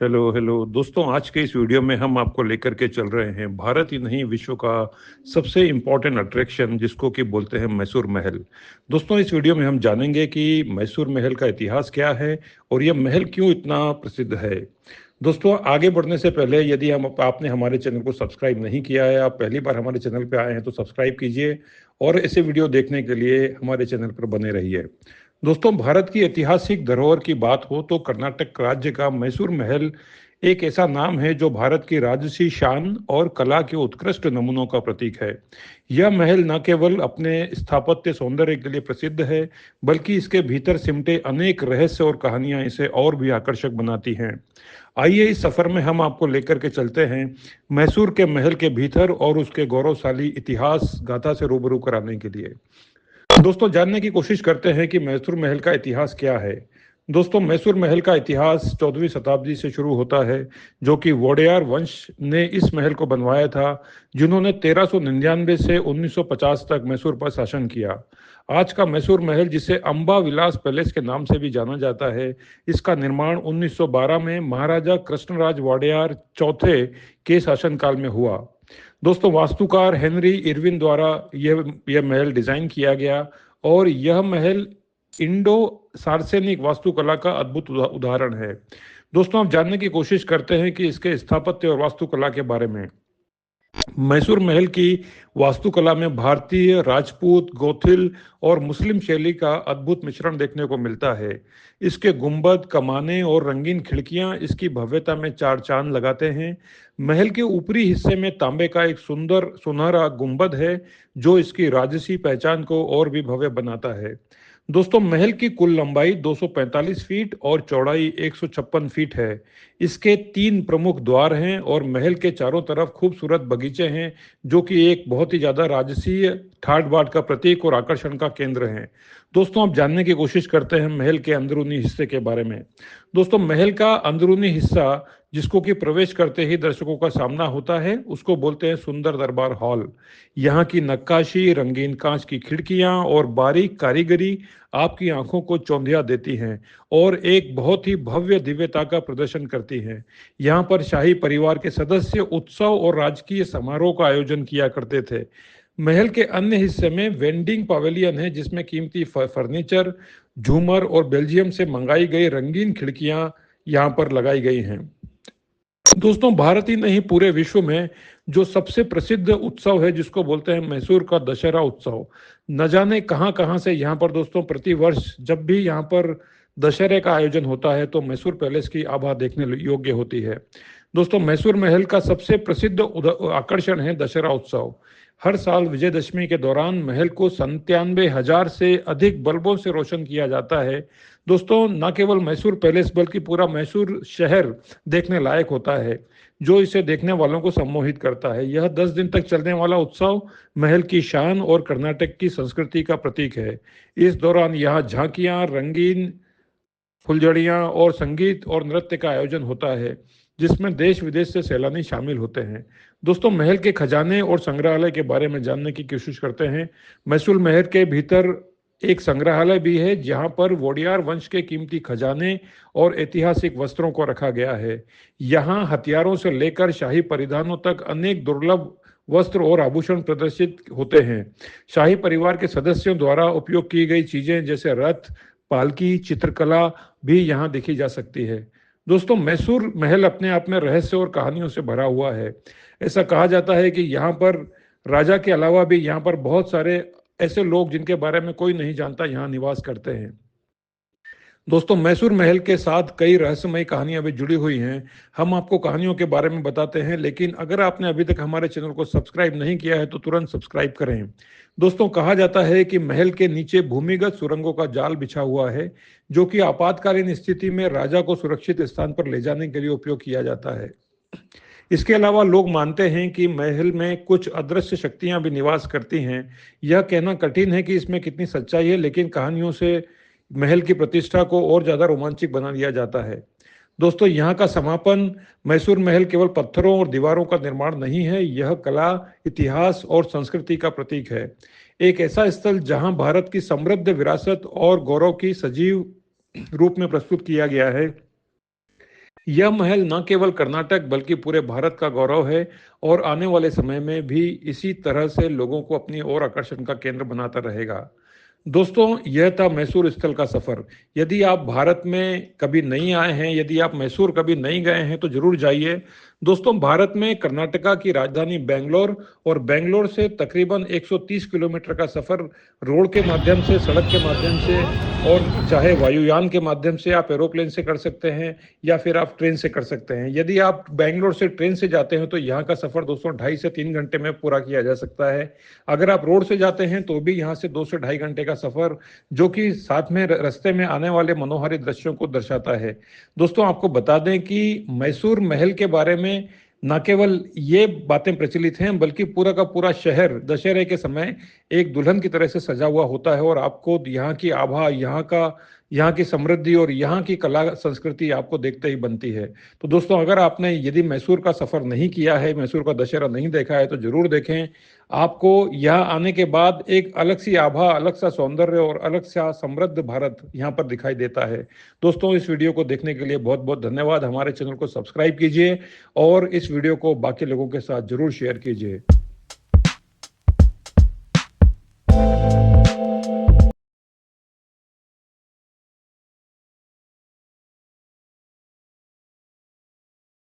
Hello hello दोस्तों, आज के इस वीडियो में हम आपको लेकर के चल रहे हैं भारत ही नहीं विश्व का सबसे इम्पोर्टेंट अट्रैक्शन जिसको कि बोलते हैं मैसूर महल। दोस्तों, इस वीडियो में हम जानेंगे कि मैसूर महल का इतिहास क्या है और यह महल क्यों इतना प्रसिद्ध है। दोस्तों, आगे बढ़ने से पहले यदि आपने हमारे चैनल को सब्सक्राइब नहीं किया है, आप पहली बार हमारे चैनल पर आए हैं तो सब्सक्राइब कीजिए और ऐसे वीडियो देखने के लिए हमारे चैनल पर बने रहिए। दोस्तों, भारत की ऐतिहासिक धरोहर की बात हो तो कर्नाटक राज्य का मैसूर महल एक ऐसा नाम है जो भारत की राजसी शान और कला के उत्कृष्ट नमूनों का प्रतीक है। यह महल न केवल अपने स्थापत्य सौंदर्य के लिए प्रसिद्ध है, बल्कि इसके भीतर सिमटे अनेक रहस्य और कहानियां इसे और भी आकर्षक बनाती हैं। आइए इस सफर में हम आपको लेकर के चलते हैं मैसूर के महल के भीतर और उसके गौरवशाली इतिहास गाथा से रूबरू कराने के लिए। दोस्तों, जानने की कोशिश करते हैं कि मैसूर महल का इतिहास क्या है। दोस्तों, मैसूर महल का इतिहास 14वीं शताब्दी से शुरू होता है, जो कि वोडेयार वंश ने इस महल को बनवाया था, जिन्होंने 1399 से 1950 तक मैसूर पर शासन किया। आज का मैसूर महल, जिसे अंबा विलास पैलेस के नाम से भी जाना जाता है, इसका निर्माण 1912 में महाराजा कृष्णराज वोडेयार चौथे के शासनकाल में हुआ। दोस्तों, वास्तुकार हेनरी इरविन द्वारा यह महल डिजाइन किया गया और यह महल इंडो सार्सेनिक वास्तुकला का अद्भुत उदाहरण है। दोस्तों, आप जानने की कोशिश करते हैं कि इसके स्थापत्य और वास्तुकला के बारे में। मैसूर महल की वास्तुकला में भारतीय, राजपूत, गोथिल और मुस्लिम शैली का अद्भुत मिश्रण देखने को मिलता है। इसके गुंबद, कमानें और रंगीन खिड़कियां इसकी भव्यता में चार चांद लगाते हैं। महल के ऊपरी हिस्से में तांबे का एक सुंदर सुनहरा गुंबद है, जो इसकी राजसी पहचान को और भी भव्य बनाता है। दोस्तों, महल की कुल लंबाई 245 फीट और चौड़ाई 156 फीट है। इसके 3 प्रमुख द्वार हैं और महल के चारों तरफ खूबसूरत बगीचे हैं, जो कि एक बहुत ही ज्यादा राजसीय ठाट बाट का प्रतीक और आकर्षण का केंद्र हैं। दोस्तों, आप जानने की कोशिश करते हैं महल के अंदरूनी हिस्से के बारे में। दोस्तों, महल का अंदरूनी हिस्सा, जिसको कि प्रवेश करते ही दर्शकों का सामना होता है, उसको बोलते हैं सुंदर दरबार हॉल। यहाँ की नक्काशी, रंगीन कांच की खिड़कियां और बारीक कारीगरी आपकी आंखों को चौंधिया देती हैं और एक बहुत ही भव्य दिव्यता का प्रदर्शन करती हैं। यहाँ पर शाही परिवार के सदस्य उत्सव और राजकीय समारोह का आयोजन किया करते थे। महल के अन्य हिस्से में वेंडिंग पवेलियन है, जिसमें कीमती फर्नीचर, झूमर और बेल्जियम से मंगाई गई रंगीन खिड़कियां यहाँ पर लगाई गई हैं। दोस्तों, भारत ही नहीं पूरे विश्व में जो सबसे प्रसिद्ध उत्सव है, जिसको बोलते हैं मैसूर का दशहरा उत्सव, न जाने कहां कहां से यहाँ पर दोस्तों प्रति वर्ष जब भी यहाँ पर दशहरे का आयोजन होता है तो मैसूर पैलेस की आभा देखने योग्य होती है। दोस्तों, मैसूर महल का सबसे प्रसिद्ध आकर्षण है दशहरा उत्सव। हर साल विजयदशमी के दौरान महल को 97,000 से अधिक बल्बों से रोशन किया जाता है। दोस्तों, न केवल मैसूर पैलेस बल्कि पूरा मैसूर शहर देखने लायक होता है, जो इसे देखने वालों को सम्मोहित करता है। यह 10 दिन तक चलने वाला उत्सव महल की शान और कर्नाटक की संस्कृति का प्रतीक है। इस दौरान यहाँ झांकियाँ, रंगीन फुलझड़ियाँ और संगीत और नृत्य का आयोजन होता है, जिसमें देश विदेश से सैलानी शामिल होते हैं। दोस्तों, महल के खजाने और संग्रहालय के बारे में जानने की कोशिश करते हैं। मैसूर महल के भीतर एक संग्रहालय भी है, जहां पर वोडियार वंश के कीमती खजाने और ऐतिहासिक वस्त्रों को रखा गया है। यहाँ हथियारों से लेकर शाही परिधानों तक अनेक दुर्लभ वस्त्र और आभूषण प्रदर्शित होते हैं। शाही परिवार के सदस्यों द्वारा उपयोग की गई चीजें जैसे रथ, पालकी, चित्रकला भी यहाँ देखी जा सकती है। दोस्तों, मैसूर महल अपने आप में रहस्य और कहानियों से भरा हुआ है। ऐसा कहा जाता है कि यहाँ पर राजा के अलावा भी यहाँ पर बहुत सारे ऐसे लोग जिनके बारे में कोई नहीं जानता यहाँ निवास करते हैं। दोस्तों, मैसूर महल के साथ कई रहस्यमयी कहानियां भी जुड़ी हुई हैं। हम आपको कहानियों के बारे में बताते हैं, लेकिन अगर आपने अभी तक हमारे चैनल को सब्सक्राइब नहीं किया है तो तुरंत सब्सक्राइब करें। दोस्तों, कहा जाता है कि महल के नीचे भूमिगत सुरंगों का जाल बिछा हुआ है, जो कि आपातकालीन स्थिति में राजा को सुरक्षित स्थान पर ले जाने के लिए उपयोग किया जाता है। इसके अलावा लोग मानते हैं कि महल में कुछ अदृश्य शक्तियां भी निवास करती हैं। यह कहना कठिन है कि इसमें कितनी सच्चाई है, लेकिन कहानियों से महल की प्रतिष्ठा को और ज्यादा रोमांचक बना दिया जाता है। दोस्तों, यहाँ का समापन मैसूर महल केवल पत्थरों और दीवारों का निर्माण नहीं है, यह कला, इतिहास और संस्कृति का प्रतीक है। एक ऐसा स्थल जहां भारत की समृद्ध विरासत और गौरव की सजीव रूप में प्रस्तुत किया गया है। यह महल न केवल कर्नाटक बल्कि पूरे भारत का गौरव है और आने वाले समय में भी इसी तरह से लोगों को अपनी ओर आकर्षण का केंद्र बनाता रहेगा। दोस्तों, यह था मैसूर स्थल का सफर। यदि आप भारत में कभी नहीं आए हैं, यदि आप मैसूर कभी नहीं गए हैं तो जरूर जाइए। दोस्तों, भारत में कर्नाटका की राजधानी बेंगलोर और बेंगलोर से तकरीबन 130 किलोमीटर का सफर रोड के माध्यम से, सड़क के माध्यम से और चाहे वायुयान के माध्यम से आप एरोप्लेन से कर सकते हैं या फिर आप ट्रेन से कर सकते हैं। यदि आप बेंगलोर से ट्रेन से जाते हैं तो यहाँ का सफर दोस्तों 2.5 से 3 घंटे में पूरा किया जा सकता है। अगर आप रोड से जाते हैं तो भी यहाँ से 2 से 2.5 घंटे का सफर, जो कि साथ में रास्ते में आने वाले मनोहारी दृश्यों को दर्शाता है। दोस्तों, आपको बता दें कि मैसूर महल के बारे में न केवल ये बातें प्रचलित हैं बल्कि पूरा का पूरा शहर दशहरे के समय एक दुल्हन की तरह से सजा हुआ होता है और आपको यहाँ की आभा, यहाँ की समृद्धि और यहाँ की कला संस्कृति आपको देखते ही बनती है। तो दोस्तों, अगर आपने यदि मैसूर का सफर नहीं किया है, मैसूर का दशहरा नहीं देखा है तो जरूर देखें। आपको यहाँ आने के बाद एक अलग सी आभा, अलग सा सौंदर्य और अलग सा समृद्ध भारत यहाँ पर दिखाई देता है। दोस्तों, इस वीडियो को देखने के लिए बहुत बहुत धन्यवाद। हमारे चैनल को सब्सक्राइब कीजिए और इस वीडियो को बाकी लोगों के साथ जरूर शेयर कीजिए।